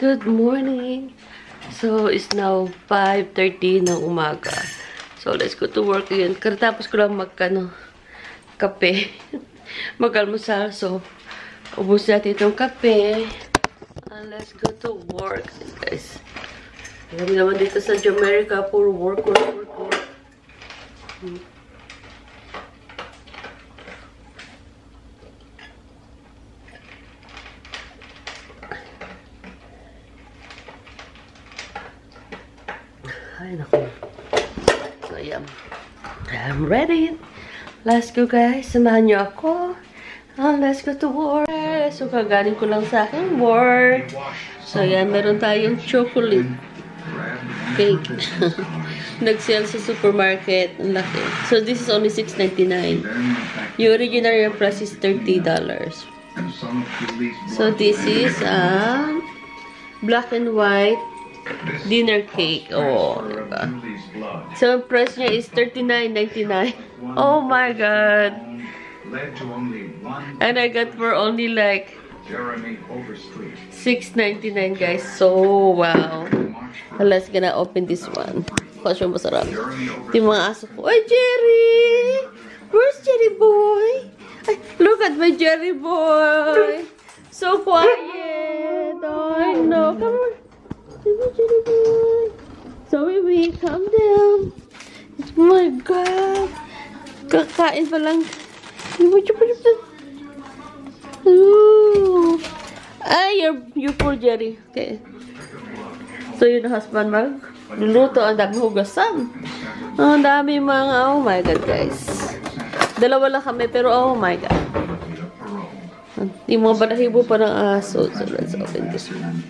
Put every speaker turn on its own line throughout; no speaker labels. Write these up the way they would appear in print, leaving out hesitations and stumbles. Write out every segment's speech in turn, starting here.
good morning. So, it's now 5:30 ng umaga. So, let's go to work again. Katapos ko lang kape. Mag-almusal. So, ubus natin itong kape. And let's go to work, guys. Alam naman dito sa Jamaica, puro work. Ay, naku. So, yeah. I'm ready. Let's go, guys. Samahan niyo ako. Let's go to work. So, kagaling ko lang sa aking work. So, yan. Meron tayong chocolate cake. Nag-sale sa supermarket. Ang laki. So, this is only $6.99. Yung original price is $30. So, this is black and white dinner cake. Oh, diba? So, ang price niya is $39.99. Oh my god. And I got for only like $6.99, guys. So, wow. Let's gonna open this one. Kasi masarap. Yung mga aso ko. Ay, Jerry! Where's Jerry boy? Ay, look at my Jerry boy. So quiet. Oh, no. Come on. Jerry boy. So, baby, calm down. Oh my God. Kakain pa lang. Ooh. Ay, you poor Jerry. Okay. So, yun ang husband magluluto. Ang dami hugasan. Ang dami mga, oh my God, guys. Dalawa lang kami, pero oh my God. Yung mga balahibo pa ng aso. So, let's open this one.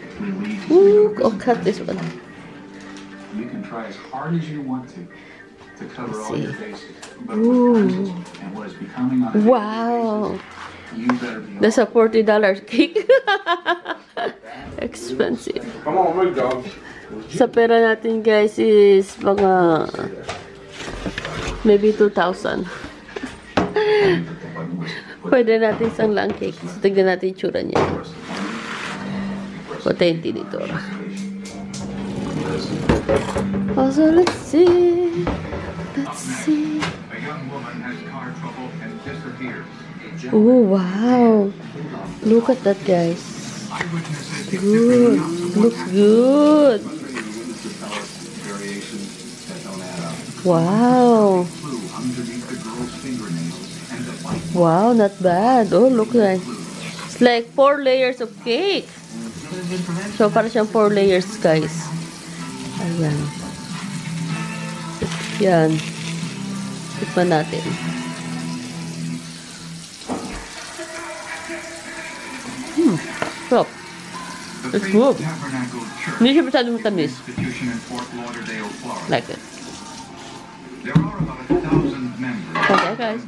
Ooh, I'll cut this one.
You can try as hard as you want to cover all your bases.
Ooh.
And what is becoming on
Wow.
you better be
That's a $40 cake. Expensive.
Come on, big dog.
Sa pera natin, guys, is mga maybe 2,000. Pwede natin isang lang cake. So, tignan natin yung tsura niya. Potente dito. Also, let's see.
A young woman has car trouble and disappears.
Oh, wow. Look at that, guys. Good. Looks good. Wow. Wow, not bad. Oh, look like it's like 4 layers of cake. So, para siyang 4 layers, guys. Ayan. Yan. Tikman natin. Stop. It's good. Hindi siya masyadong matamis. Like it. Okay, guys.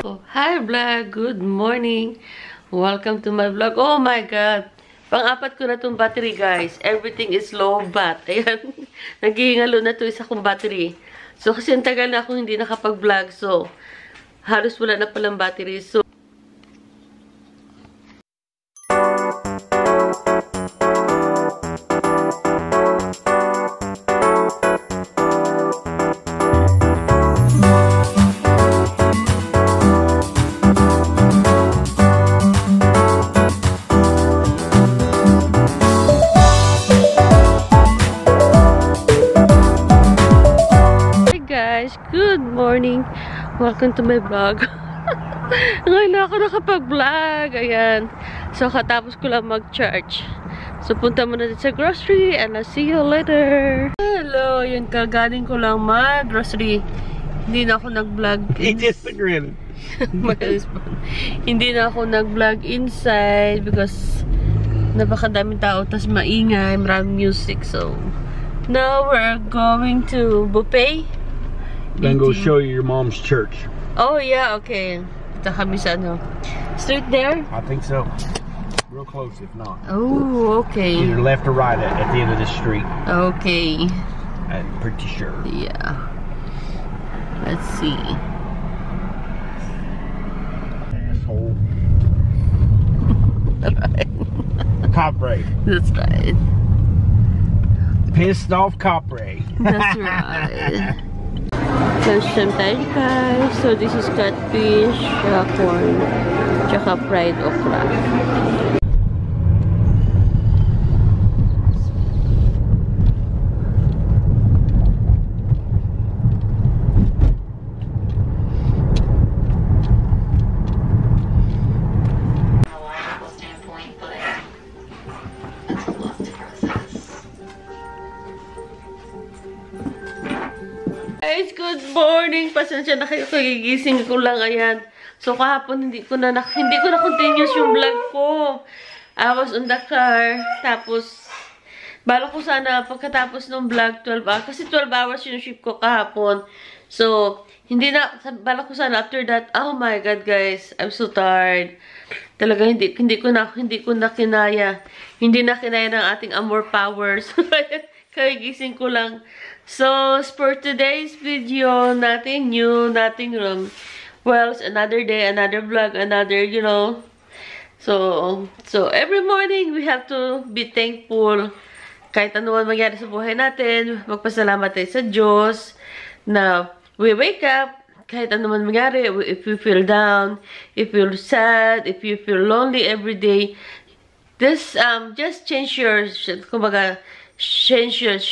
Oh, hi, vlog. Good morning. Welcome to my vlog. Oh my God. Pang-apat ko na itong battery, guys. Everything is low bat. Ayan. Naghihingalo na ito isa kong battery. So, kasi ang tagal na akong hindi nakapag-vlog. So, halos wala na palang battery. So, good morning. Welcome to my vlog. Ngayon na ako nakapag-vlog. Ayan. So, katapos ko lang mag-charge. So, punta muna din sa grocery and I'll see you later. Hello. Yun, kagaling ko lang mag-grocery. Hindi na ako nag-vlog.
He disagreed.
Hindi na ako nag-vlog inside because napakadaming tao. Tas maingay. Maraming music. So, now we're going to Buffet.
Then go show you your mom's church.
Oh yeah, okay. Punta kami sa ano. Street there?
I think so. Real close if not.
Oh, okay.
Either left or right at the end of the street.
Okay.
I'm pretty sure.
Yeah. Let's see.
Asshole.
Right.
Cop break.
That's right.
pissed off Capre.
That's right. Lunchtime tayo guys. So this is catfish, corn, tsaka fried okra. Guys, good morning. Pasensya na kayo, kagigising ko lang, ayan. So kahapon hindi ko na continuous yung vlog ko. I was on the car, tapos bala ko sana pagkatapos ng vlog 12 hours kasi 12 hours yung shift ko kahapon. So bala ko sana after that. Oh my god, guys, I'm so tired. Talaga hindi ko na kinaya. Hindi na kinaya ng ating amor powers. Kagigising ko lang. So, for today's video, nothing new, nothing wrong. Well, it's another day, another vlog, another, you know. So every morning, we have to be thankful. Kahit ano man mangyari sa buhay natin, magpasalamat tayo sa Diyos na we wake up. Kahit ano man mangyari, if you feel down, if you feel sad, if you feel lonely every day, just change your, kumbaga, change your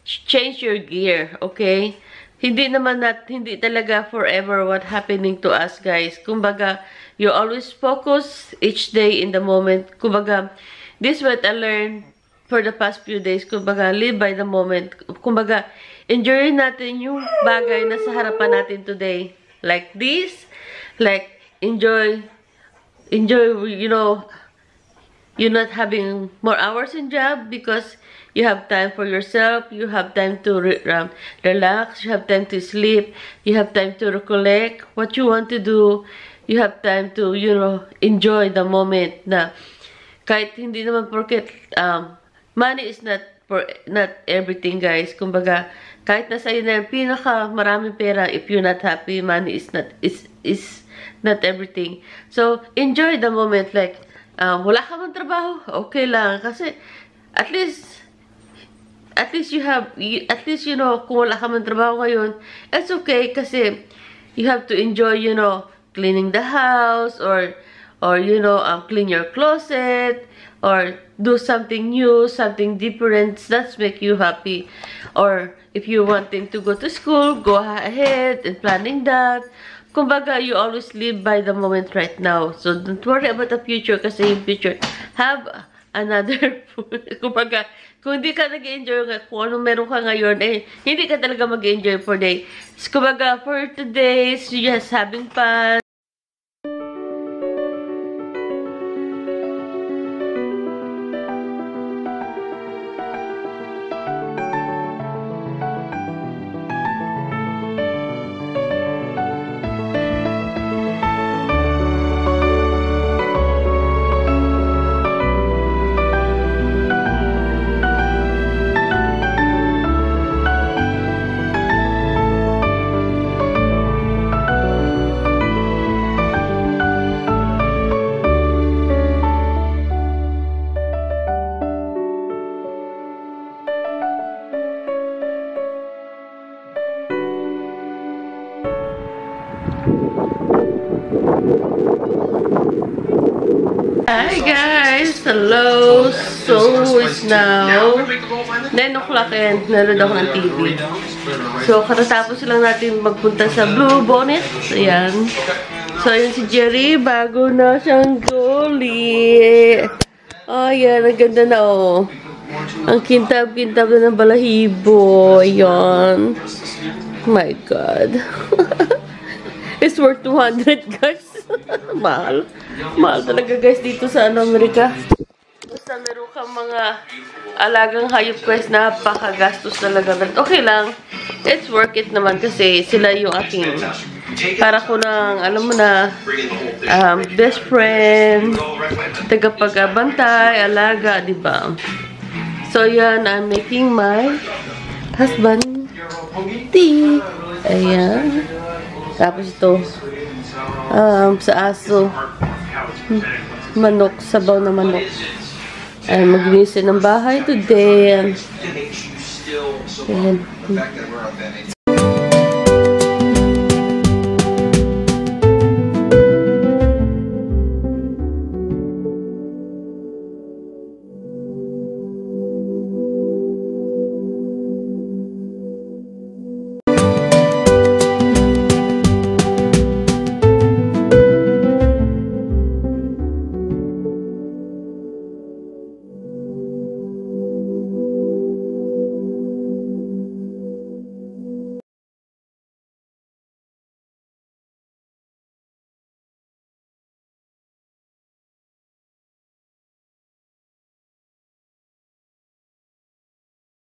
change your gear, okay? Hindi talaga forever what happening to us, guys. Kumbaga, you always focus each day in the moment. Kumbaga, this is what I learned for the past few days. Kumbaga, live by the moment. Kumbaga, enjoy natin yung bagay na sa harapan natin today. Like this, like enjoy, you know, you're not having more hours in job because you have time for yourself, you have time to relax, you have time to sleep, you have time to recollect what you want to do, you have time to, you know, enjoy the moment na kahit hindi naman porket money is not everything, guys. Kumbaga, kahit nasa iyo na pinaka maraming pera, if you're not happy, money is not everything. So, enjoy the moment, like wala ka mang trabaho, okay lang. Kasi, at least you know, kung wala ka mang trabaho ngayon, it's okay kasi you have to enjoy, you know, cleaning the house or you know, clean your closet or do something new, something different that's make you happy. Or if you wanting to go to school, go ahead and planning that. Kumbaga, you always live by the moment right now. So, don't worry about the future kasi yung future have another kumbaga, kung hindi ka nag-enjoy kung anong meron ka ngayon, hindi ka talaga mag-enjoy for day. So, kumbaga, for today, just having fun. Hi guys! Hello! So, it's now 9 o'clock and nanood ako ng TV. So, katatapos lang natin magpunta sa Blue Bonnet. Ayan. So, ayan si Jerry. Bago na siyang goli. Oh, ayan. Ang ganda na, oh. Ang kintab-kintab na ng balahibo. Ayan. My God. It's worth 200, guys. Mahal. Mahal talaga, guys, dito sa Amerika. Basta meron kang mga alagang hayop, guys, napakagastos talaga. But okay lang. It's worth it naman kasi sila yung aking para ko ng, alam mo na, best friend, tagapag-abantay, alaga, diba? So, yan, I'm making my husband tea. Ayan. Tapos ito, sa aso, manok, sabaw na manok. Ay, maglinis ng bahay today. Ayan.